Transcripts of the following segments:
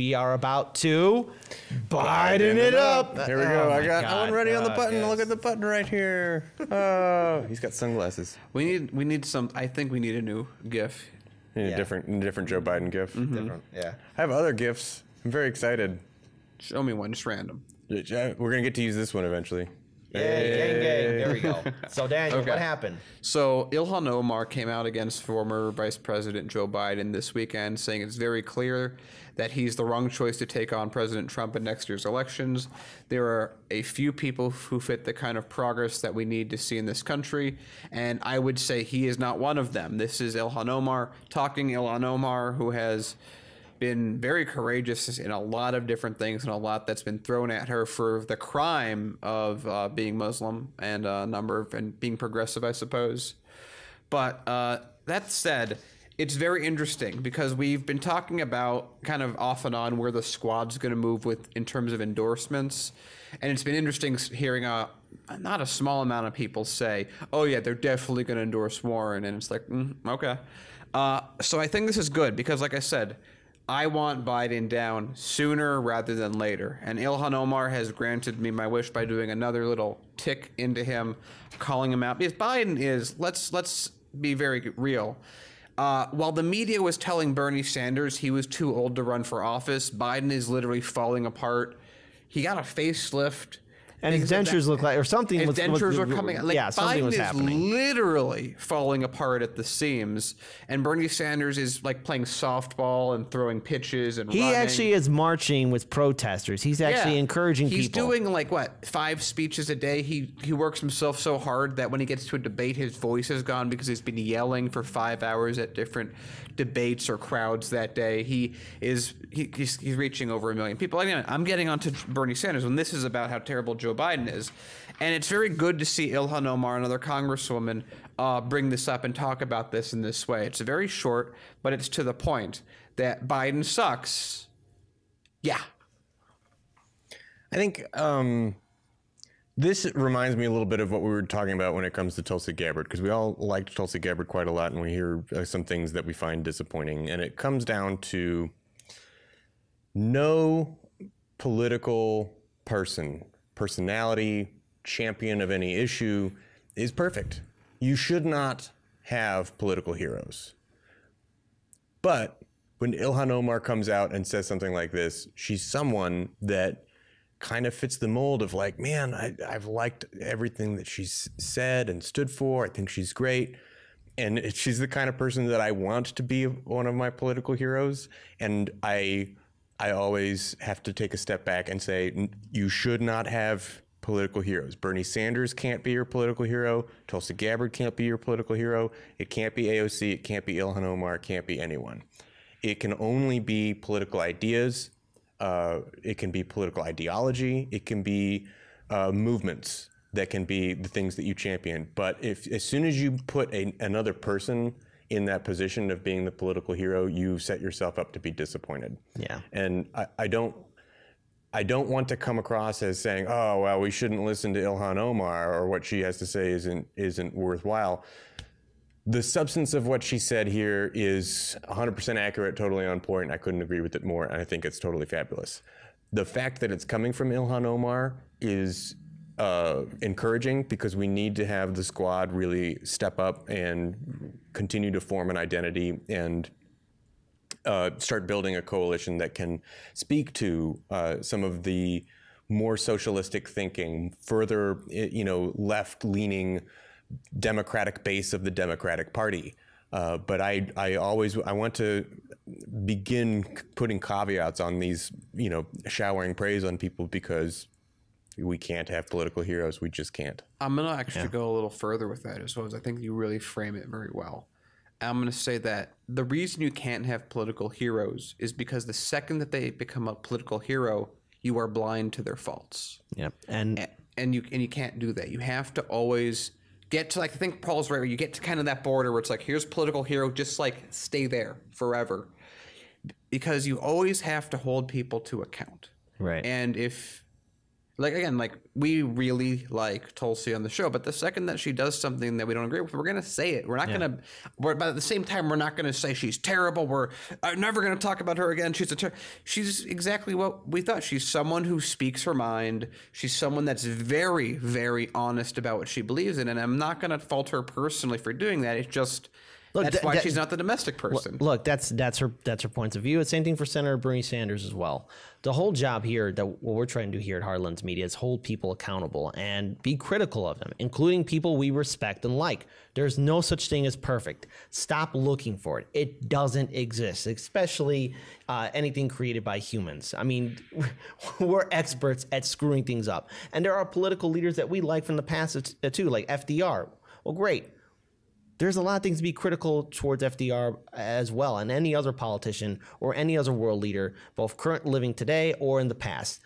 we are about to Biden it up. Here we go. I got God. one ready on the button. Look at the button right here. Oh, he's got sunglasses. We need some. I think we need a new GIF. A different Joe Biden GIF. Different, yeah. I have other GIFs. I'm very excited. Show me one, just random. We're gonna get to use this one eventually. Yay, gang, gang. There we go. So, Daniel, what happened? So Ilhan Omar came out against former Vice President Joe Biden this weekend, saying it's very clear that he's the wrong choice to take on President Trump in next year's elections. There are a few people who fit the kind of progress that we need to see in this country, and I would say he is not one of them. This is Ilhan Omar talking. Ilhan Omar, who has been very courageous in a lot of different things and a lot that's been thrown at her for the crime of being Muslim and and being progressive, I suppose. But that said, it's very interesting because we've been talking about kind of off and on where the squad's going to move with in terms of endorsements. And it's been interesting hearing not a small amount of people say, oh yeah, they're definitely going to endorse Warren. And it's like, okay. So I think this is good because like I said, I want Biden down sooner rather than later. And Ilhan Omar has granted me my wish by doing another little tick into him, calling him out. Because Biden is, let's be very real. While the media was telling Bernie Sanders he was too old to run for office, Biden is literally falling apart. He got a facelift. And his dentures look like, or something. His dentures were coming out. Like, yeah, something Biden was happening. is literally falling apart at the seams, and Bernie Sanders is like playing softball and throwing pitches and He running. actually is marching with protesters. He's actually encouraging people. He's doing like what, 5 speeches a day. He works himself so hard that when he gets to a debate, his voice is gone because he's been yelling for 5 hours at different debates or crowds that day. He's reaching over 1 million people. Anyway, I'm getting onto Bernie Sanders when this is about how terrible Joe Biden is. And it's very good to see Ilhan Omar, another congresswoman, bring this up and talk about this in this way. It's very short, but it's to the point that Biden sucks. Yeah. I think this reminds me a little bit of what we were talking about when it comes to Tulsi Gabbard, because we all liked Tulsi Gabbard quite a lot, and we hear some things that we find disappointing. And it comes down to no political personality, champion of any issue is perfect. You should not have political heroes. But when Ilhan Omar comes out and says something like this, she's someone that kind of fits the mold of like, man, I've liked everything that she's said and stood for. I think she's great. And she's the kind of person that I want to be one of my political heroes. And I always have to take a step back and say, you should not have political heroes. Bernie Sanders can't be your political hero. Tulsi Gabbard can't be your political hero. It can't be AOC. It can't be Ilhan Omar. It can't be anyone. It can only be political ideas. It can be political ideology. It can be movements that can be the things that you champion. But as soon as you put another person in that position of being the political hero, you set yourself up to be disappointed. Yeah. And I don't want to come across as saying, oh, well, we shouldn't listen to Ilhan Omar or what she has to say isn't worthwhile. The substance of what she said here is 100% accurate, totally on point. I couldn't agree with it more, and I think it's totally fabulous. The fact that it's coming from Ilhan Omar is encouraging because we need to have the squad really step up and continue to form an identity and start building a coalition that can speak to some of the more socialistic thinking, further, left-leaning Democratic base of the Democratic Party. But I want to begin putting caveats on these, showering praise on people because we can't have political heroes. We just can't. I'm going to actually go a little further with that as well, as I think you really frame it very well. I'm going to say that the reason you can't have political heroes is because the second that they become a political hero, you are blind to their faults. Yep. And you can't do that. You have to always get to, like, I think Paul's right, where you get to kind of that border where it's like, here's political hero, just like stay there forever. Because you always have to hold people to account. Right. And if Like, again, like, we really like Tulsi on the show, but the second that she does something that we don't agree with, we're going to say it. We're not going to, but at the same time, we're not going to say she's terrible. We're never going to talk about her again. She's exactly what we thought. She's someone who speaks her mind. She's someone that's very, very honest about what she believes in. And I'm not going to fault her personally for doing that. It's just... That's why she's not the domestic person. Look, that's her points of view. It's same thing for Senator Bernie Sanders as well. The whole job here, that what we're trying to do here at Heartlands Media, is hold people accountable and be critical of them, including people we respect and like. There's no such thing as perfect. Stop looking for it. It doesn't exist, especially anything created by humans. I mean, we're experts at screwing things up. And there are political leaders that we like from the past too, like FDR. Well, great. There's a lot of things to be critical towards FDR as well, and any other politician or any other world leader, both current living today or in the past.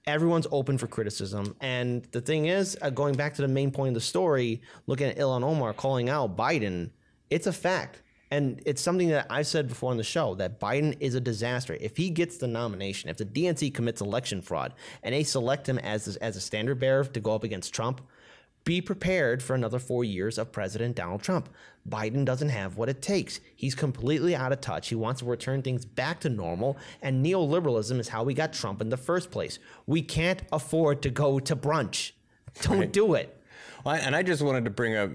Everyone's open for criticism. And the thing is, going back to the main point of the story, looking at Ilhan Omar calling out Biden, it's a fact. And it's something that I've said before on the show, that Biden is a disaster. If he gets the nomination, if the DNC commits election fraud, and they select him as a standard bearer to go up against Trump, be prepared for another 4 years of President Donald Trump. Biden doesn't have what it takes. He's completely out of touch. He wants to return things back to normal, and neoliberalism is how we got Trump in the first place. We can't afford to go to brunch. Don't do it. Well, and I just wanted to bring up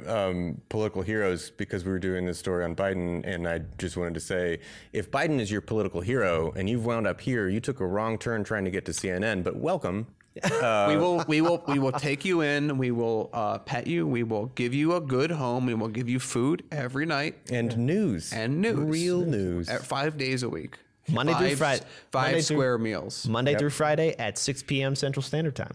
political heroes because we were doing this story on Biden, and I just wanted to say, if Biden is your political hero and you've wound up here, you took a wrong turn trying to get to CNN, but welcome. We will take you in. We will pet you. We will give you a good home. We will give you food every night and news, real news, at 5 days a week, Monday through Friday, five square meals, Monday through Friday at 6 p.m. Central Standard Time.